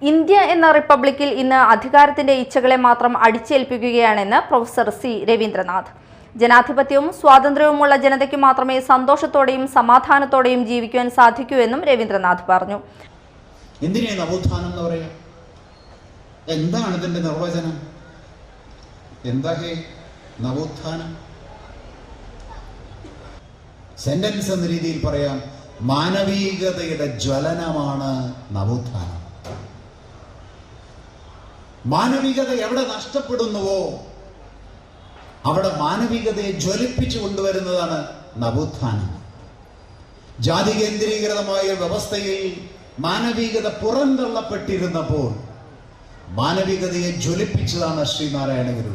India എന്ന റിപ്പബ്ലിക്കിൽ ഇന്ന് അധികാരത്തിന്റെ ഇച്ഛകളെ മാത്രം അടിച്ചേൽപ്പിക്കുകയാണെന്ന് പ്രൊഫസർ സി രവീന്ദ്രനാഥ്. ജനാധിപത്യവും സ്വാതന്ത്ര്യവുമുള്ള ജനതയ്ക്ക് മാത്രമേ സന്തോഷത്തോടെയും സമാധാനത്തോടെയും ജീവിക്കുവാൻ സാധിക്കൂ എന്നും രവീന്ദ്രനാഥ് പറഞ്ഞു. എന്തിനാ നവോത്ഥാനം എന്ന് പറയാ? എന്താണ് ഇതിന്റെ നിർവചനം? എന്താ നവോത്ഥാനം? സെന്റൻസ് എന്ന രീതിയിൽ പറയാം, മാനവികതയുടെ ജ്വലനമാണ് നവോത്ഥാനം. മാനവികത എവിടെ നഷ്ടപ്പെടുന്നുവോ അവിടെ മാനവികതയെ ജ്വലിപ്പിച്ചു കൊണ്ടുവരുന്നതാണ് നവോത്ഥാനം. ജാതി കേന്ദ്രീകൃതമായ വ്യവസ്ഥയിൽ മാനവികത പുറന്തള്ളപ്പെട്ടിരുന്നപ്പോൾ മാനവികതയെ ജ്വലിപ്പിച്ചതാണ് ശ്രീനാരായണ ഗുരു.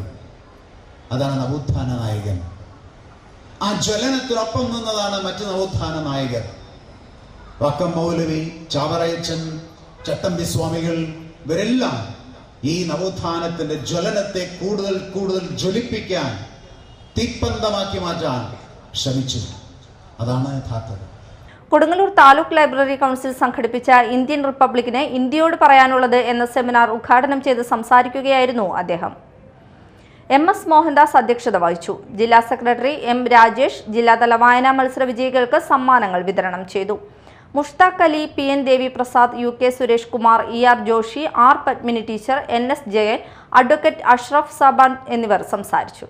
അതാണ് നവോത്ഥാന നായകൻ. ആ ജ്വലനത്തിനൊപ്പം നിന്നതാണ് മറ്റു നവോത്ഥാന നായകർ. വക്കം മൗലവി, ചാവറയച്ചൻ, ചട്ടമ്പി സ്വാമികൾ, ഇവരെല്ലാം ഈ നവോത്ഥാനത്തിന്റെ ജ്വലനത്തെ കൂടുതൽ കൂടുതൽ ജ്വലിപ്പിക്കാൻ, തീപ്പന്തമാക്കി മാറ്റാൻ ശ്രമിച്ചു. അതാണ് യഥാർത്ഥം. കൊടുങ്ങല്ലൂർ താലൂക്ക് ലൈബ്രറി കൗൺസിൽ സംഘടിപ്പിച്ച ഇന്ത്യൻ റിപ്പബ്ലിക്കിന് ഇന്ത്യയോട് പറയാനുള്ളത് എന്ന സെമിനാർ ഉദ്ഘാടനം ചെയ്ത് സംസാരിക്കുകയായിരുന്നു അദ്ദേഹം. MS മോഹൻദാസ് അധ്യക്ഷത വഹിച്ചു. ജില്ലാ സെക്രട്ടറി M രാജേഷ് ജില്ലാതല വായനാ മത്സര വിജയികൾക്ക് സമ്മാനങ്ങൾ വിതരണം ചെയ്തു. Mushtaq Ali, PN Devi Prasad, UK Suresh Kumar, ER Joshi, R Padmini teacher, NS Jayan, advocate Ashraf Saban എന്നിവർ സംസാരിച്ചു.